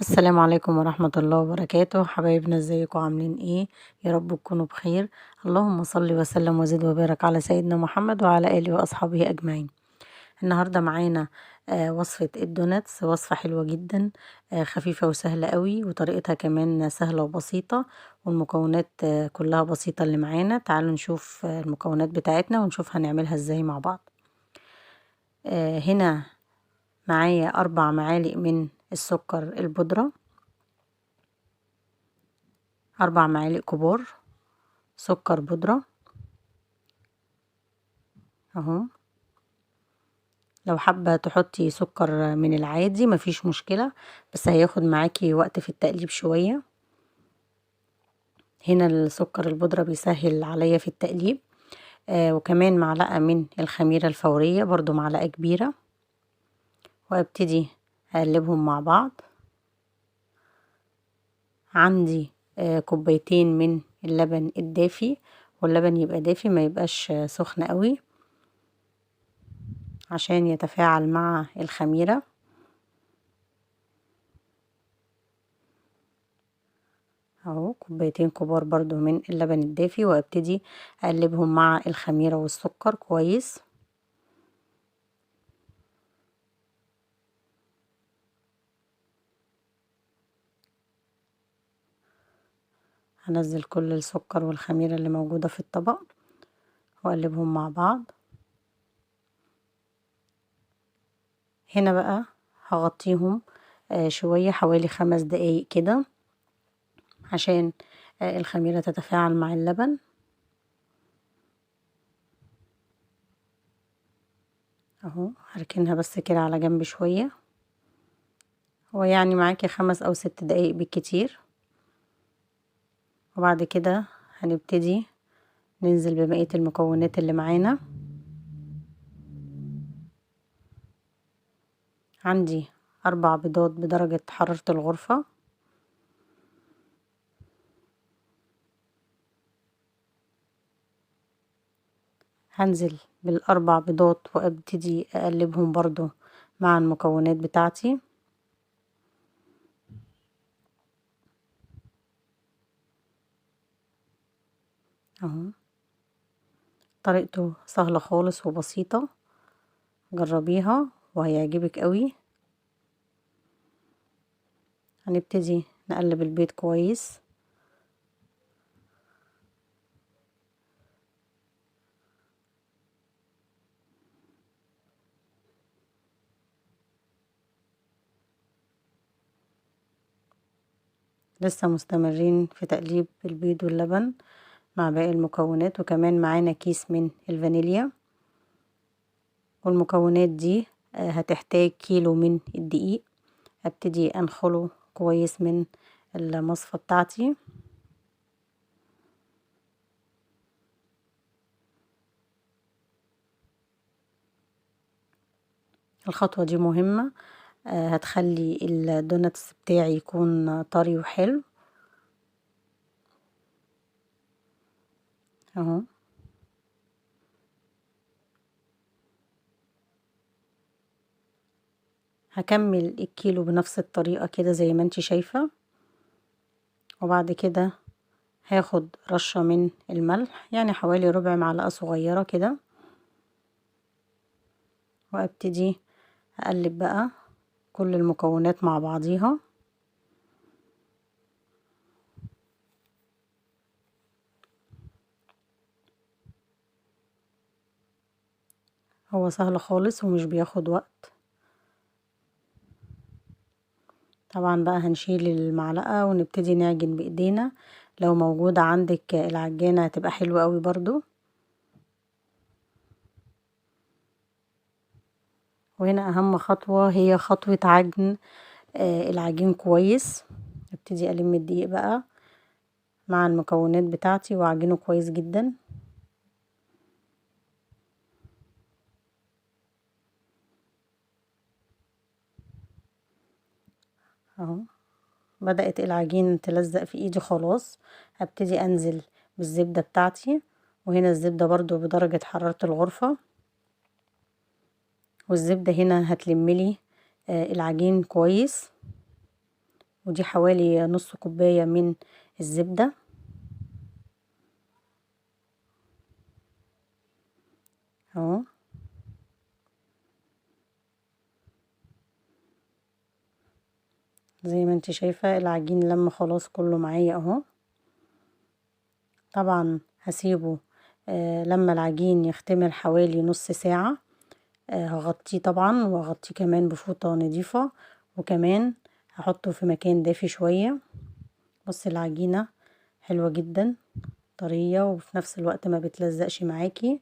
السلام عليكم ورحمة الله وبركاته. حبايبنا ازيكم عاملين ايه؟ يا رب تكونوا بخير. اللهم صل وسلم وزد وبارك على سيدنا محمد وعلى آله وأصحابه أجمعين. النهاردة معانا وصفة الدوناتس، وصفة حلوة جدا، خفيفة وسهلة قوي، وطريقتها كمان سهلة وبسيطة، والمكونات كلها بسيطة اللي معانا. تعالوا نشوف المكونات بتاعتنا ونشوف هنعملها ازاي مع بعض. هنا معايا 4 معالق من السكر البودرة، 4 معالق كبار سكر بودرة اهو. لو حابة تحطي سكر من العادي مفيش مشكلة، بس هياخد معاكي وقت في التقليب شوية. هنا السكر البودرة بيسهل عليا في التقليب. وكمان معلقة من الخميرة الفورية، برضو معلقة كبيرة، وابتدي اقلبهم مع بعض. عندي كوبايتين من اللبن الدافي، واللبن يبقى دافي ما يبقاش سخن قوي عشان يتفاعل مع الخميرة اهو. كوبايتين كبار برضو من اللبن الدافي، وابتدي اقلبهم مع الخميرة والسكر كويس. هنزل كل السكر والخميرة اللي موجودة في الطبق واقلبهم مع بعض. هنا بقى هغطيهم شوية، حوالي 5 دقايق كده، عشان الخميرة تتفاعل مع اللبن اهو. هركنها بس كده على جنب شوية، هو يعني معاكي 5 أو 6 دقايق بالكتير. وبعد كده هنبتدي ننزل ببقية المكونات اللي معانا. عندي 4 بيضات بدرجة حرارة الغرفة، هنزل بال4 بيضات وابتدي اقلبهم برضو مع المكونات بتاعتي اهو. طريقته سهلة خالص وبسيطة، جربيها وهيعجبك قوي. هنبتدي نقلب البيض كويس. لسه مستمرين في تقليب البيض واللبن مع باقي المكونات، وكمان معانا كيس من الفانيليا. والمكونات دي هتحتاج كيلو من الدقيق. ابتدي انخله كويس من المصفى بتاعتي. الخطوة دي مهمة، هتخلي الدوناتس بتاعي يكون طري وحلو اهو. هكمل الكيلو بنفس الطريقة كده زي ما انتي شايفة. وبعد كده هاخد رشة من الملح، يعني حوالي ربع معلقة صغيرة كده، وابتدي اقلب بقى كل المكونات مع بعضيها. هو سهل خالص ومش بياخد وقت. طبعا بقى هنشيل المعلقة ونبتدي نعجن بايدينا. لو موجودة عندك العجانة هتبقى حلوة قوي برضو. وهنا اهم خطوة هي خطوة عجن العجين كويس. ابتدي الم الدقيق بقى مع المكونات بتاعتي واعجنه كويس جدا اهو. بدأت العجين تلزق في ايدي خلاص. هبتدي انزل بالزبدة بتاعتي، وهنا الزبدة برضو بدرجة حرارة الغرفة. والزبدة هنا هتلملي العجين كويس ودي حوالي نص كوباية من الزبدة اهو. زي ما انت شايفة العجين لما خلاص كله معايا اهو. طبعا هسيبه لما العجين يختمر حوالي نص ساعة. هغطيه طبعا، وهغطيه كمان بفوطة نضيفة، وكمان هحطه في مكان دافي شوية. بصي العجينة حلوة جدا، طرية وفي نفس الوقت ما بتلزقش معاكي،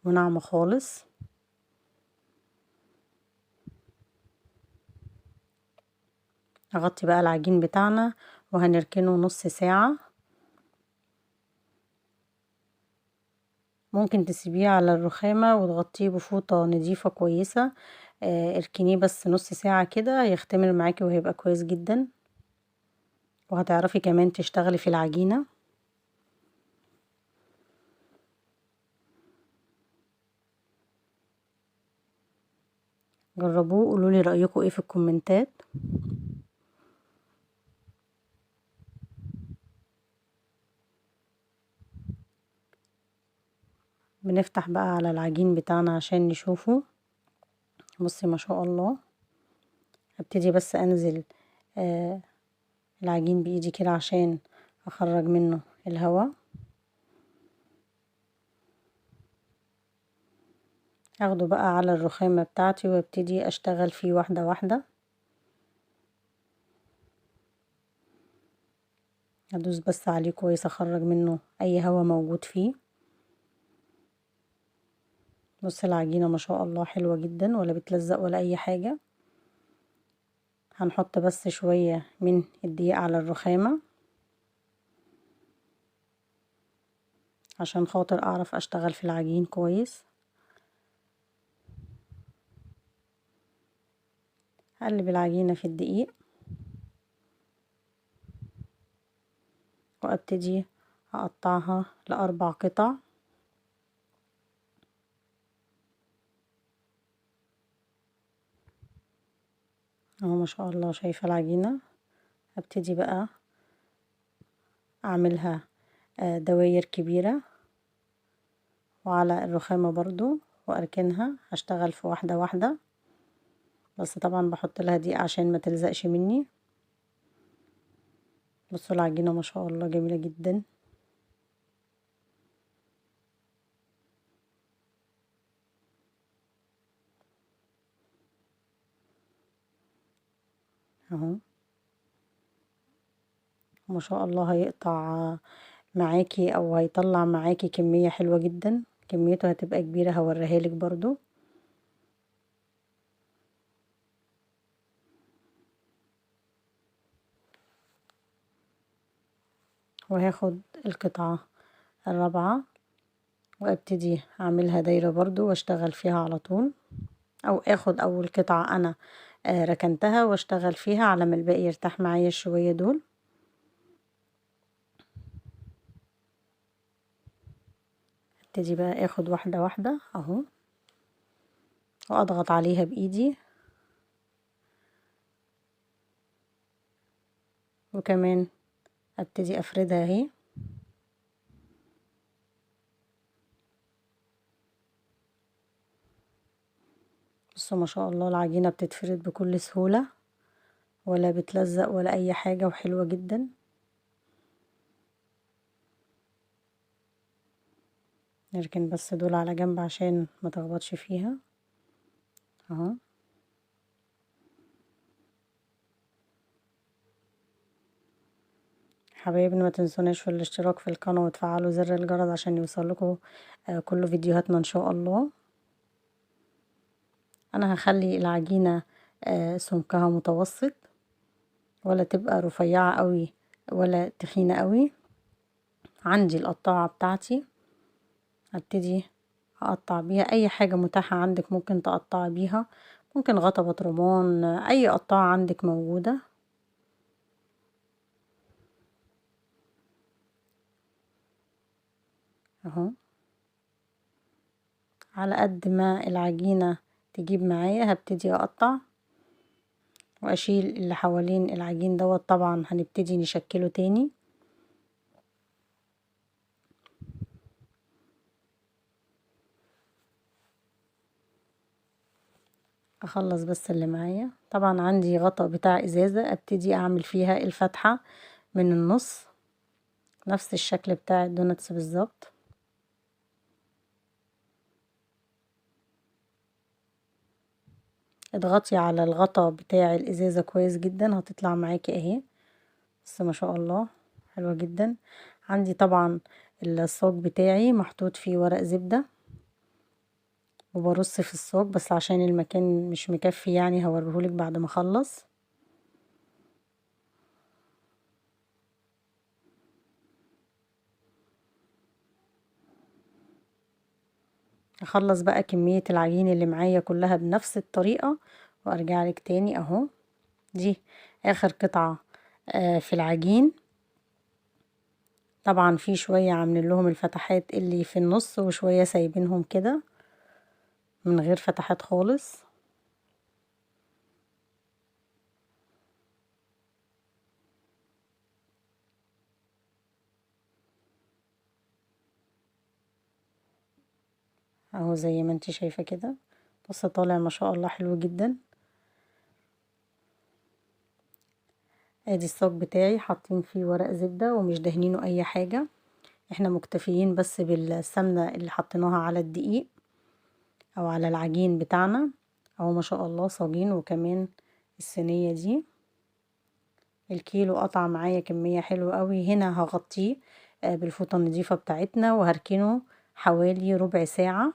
وناعمة خالص. هغطي بقى العجين بتاعنا وهنركنه نص ساعة. ممكن تسيبيه على الرخامة وتغطيه بفوطة نضيفة كويسة. اركنيه بس نص ساعة كده يختمر معاكي وهيبقى كويس جدا، وهتعرفي كمان تشتغلي في العجينة. جربوه قولولي رأيكم ايه في الكومنتات. بنفتح بقى على العجين بتاعنا عشان نشوفه. بصي ما شاء الله. هبتدي بس انزل العجين بايدي كده عشان اخرج منه الهواء. اخده بقى على الرخامة بتاعتي وابتدي اشتغل فيه واحدة واحدة. ادوس بس عليه كويس اخرج منه اي هواء موجود فيه. بص العجينة ما شاء الله حلوة جدا، ولا بتلزق ولا اي حاجة. هنحط بس شوية من الدقيق على الرخامة عشان خاطر اعرف اشتغل في العجين كويس. هقلب العجينة في الدقيق وابتدي اقطعها لاربع قطع. اهو ما شاء الله شايفة العجينة. ابتدي بقى اعملها دواير كبيرة وعلى الرخامة برضو، واركنها هشتغل في واحدة واحدة. بس طبعا بحط لها دقيق عشان ما تلزقش مني. بصوا العجينة ما شاء الله جميلة جدا. اهو ما شاء الله هيقطع معاكي او هيطلع معاكي كمية حلوة جدا. كميته هتبقى كبيرة هوريها لك برضو. وهاخد القطعة الرابعة وابتدي اعملها دايرة برضو واشتغل فيها على طول، او اخد اول قطعة انا ركنتها واشتغل فيها على ما الباقي يرتاح معايا شوية دول. ابتدي بقى اخد واحدة واحدة اهو، واضغط عليها بايدي، وكمان ابتدي افردها اهي. بصوا ما شاء الله العجينة بتتفرد بكل سهولة، ولا بتلزق ولا اي حاجة، وحلوة جدا. نركن بس دول على جنب عشان ما تخبطش فيها اهو. حبايبنا ما تنسوناش في الاشتراك في القناة وتفعلوا زر الجرس عشان يوصلكوا كل فيديوهاتنا ان شاء الله. انا هخلي العجينة سمكها متوسط، ولا تبقى رفيعة قوي ولا تخينة قوي. عندي القطاعة بتاعتي هبتدي اقطع بيها اي حاجة متاحة عندك ممكن تقطعي بيها. ممكن غطا بطرمان، اي قطاعة عندك موجودة اهو. على قد ما العجينة تجيب معايا هبتدي اقطع. واشيل اللي حوالين العجين دوت. طبعا هنبتدي نشكله تاني. اخلص بس اللي معايا. طبعا عندي غطا بتاع ازازة ابتدي اعمل فيها الفتحة من النص نفس الشكل بتاع الدوناتس بالظبط. اضغطي على الغطا بتاع الازازة كويس جدا هتطلع معاكي اهي. بس ما شاء الله حلوة جدا. عندي طبعا الصاج بتاعي محطوط فيه ورق زبدة وبرص في الصاج، بس عشان المكان مش مكفي يعني هوريهولك بعد ما اخلص. اخلص بقى كمية العجين اللي معايا كلها بنفس الطريقة وارجع لك تاني اهو. دي اخر قطعة في العجين. طبعا في شوية عاملين لهم الفتحات اللي في النص وشوية سايبينهم كده من غير فتحات خالص. اهو زي ما انت شايفة كده. بص طالع ما شاء الله حلو جدا. ادي الصاج بتاعي حاطين فيه ورق زبدة ومش دهنينه اي حاجة. احنا مكتفيين بس بالسمنة اللي حطيناها على الدقيق او على العجين بتاعنا. اهو ما شاء الله صاجين. وكمان الصينية دي الكيلو قطع معايا كمية حلوة قوي. هنا هغطيه بالفوطة النظيفة بتاعتنا وهركنه حوالي ربع ساعة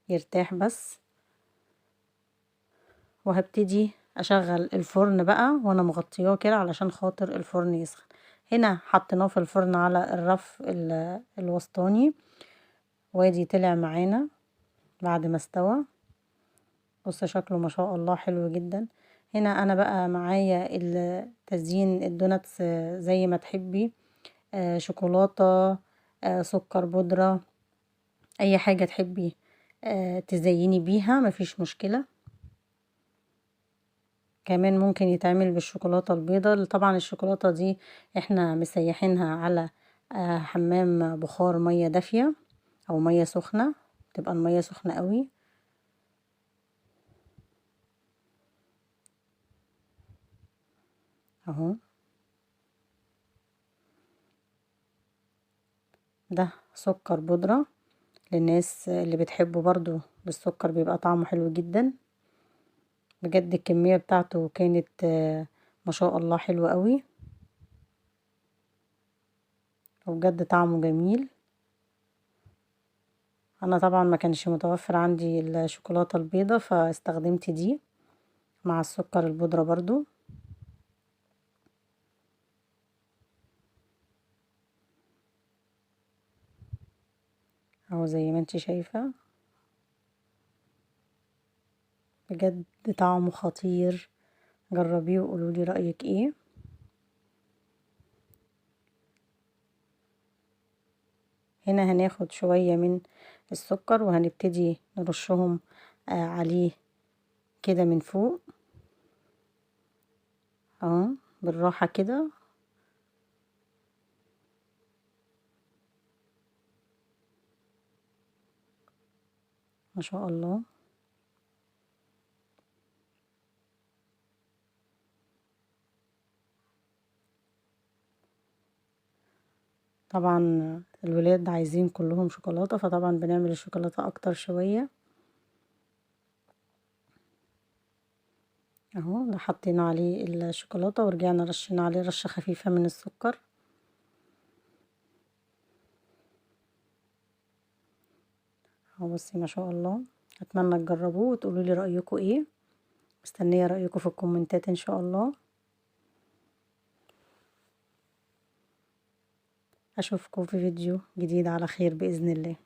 يرتاح بس. وهبتدي اشغل الفرن بقى وانا مغطياه كده علشان خاطر الفرن يسخن. هنا حطيناه في الفرن على الرف الوسطاني. وادي طلع معانا بعد ما استوى. بص شكله ما شاء الله حلو جدا. هنا انا بقى معايا تزيين الدوناتس زي ما تحبي. شوكولاتة، سكر بودرة، اي حاجة تحبي تزيني بيها مفيش مشكلة. كمان ممكن يتعمل بالشوكولاتة البيضاء. طبعا الشوكولاتة دي احنا مسيحينها على حمام بخار مية دافية او مية سخنة. تبقى المية سخنة قوي اهو. ده سكر بودرة للناس اللي بتحبه برضو بالسكر بيبقى طعمه حلو جدا. بجد الكمية بتاعته كانت ما شاء الله حلوة قوي. وبجد طعمه جميل. انا طبعا ما كانش متوفر عندي الشوكولاتة البيضاء فاستخدمت دي مع السكر البودرة برضو. اهو زي ما انت شايفة. بجد طعمه خطير. جربيه وقولولي رأيك ايه. هنا هناخد شوية من السكر وهنبتدي نرشهم عليه كده من فوق اهو بالراحة كده. ما شاء الله. طبعا الولاد عايزين كلهم شوكولاتة فطبعا بنعمل الشوكولاتة اكتر شوية اهو. ده حطينا عليه الشوكولاتة ورجعنا رشينا عليه رشة خفيفة من السكر اهو. بصي ما شاء الله. اتمنى تجربوه وتقولولي رأيكم ايه. مستنية رأيكم في الكومنتات ان شاء الله. اشوفكم في فيديو جديد على خير بإذن الله.